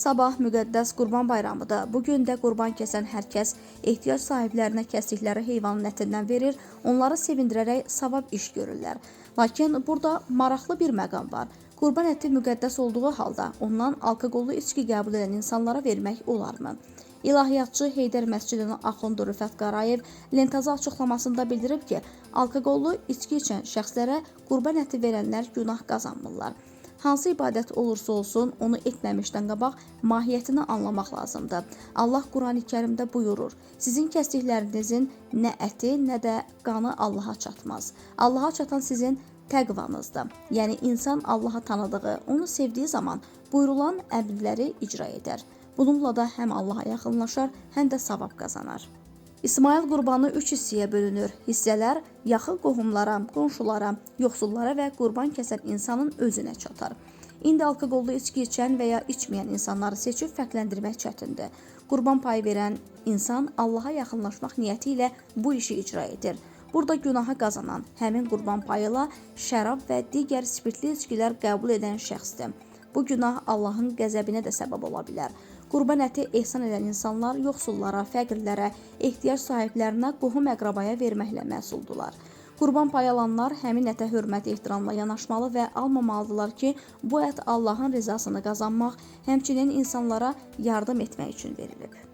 Sabah müqəddəs Qurban Bayramıdır. Bu gün də qurban kəsən hər kəs ehtiyac sahiblərinə kəsdikləri heyvanın ətindən verir, onları sevindirərək savab iş görürlər. Lakin burada maraqlı bir məqam var. Qurban əti müqəddəs olduğu halda ondan alkoqollu içki qəbul edən insanlara vermək olarmı? İlahiyyatçı Heydər Məscidinin Axundu Rüfət Qarayev Lentazı açıqlamasında bildirib ki, alkoqollu içki içən şəxslərə qurban əti verənlər günah qazanmırlar. Hansı ibadət olursa olsun, onu etməmişdən qabaq mahiyyətini anlamaq lazımdır. Allah Qurani Kərimdə buyurur, sizin kəsdiklərinizin nə əti, nə də qanı Allaha çatmaz. Allaha çatan sizin təqvanızdır. Yəni insan Allahı tanıdığı, onu sevdiyi zaman buyurulan əmrləri icra edər. Bununla da həm Allaha yaxınlaşar, həm də savab qazanar. İsmail qurbanı 3 hissəyə bölünür. Hissələr yaxın qohumlara, qonşulara, yoxsullara və qurban kəsən insanın özünə çatar. İndi alkoqollu içki içən və ya içməyən insanları seçib fərqləndirmək çətindir. Qurban payı verən insan Allaha yaxınlaşmaq niyyəti ilə bu işi icra edir. Burada günaha qazanan həmin qurban payıyla şərab və digər spirtli içkilər qəbul edən şəxsdir. Bu günah Allahın qəzəbinə də səbəb ola bilər. Qurban əti ehsan edən insanlar yoxsullara, fəqirlərə, ehtiyac sahiblərinə, qohum-əqrabaya verməklə məsuldular. Qurban payı alanlar həmin ətə hörmət, ehtiramla yanaşmalı və almamalıdırlar ki, bu ət Allahın rızasını qazanmaq, həmçinin insanlara yardım etmək üçün verilib.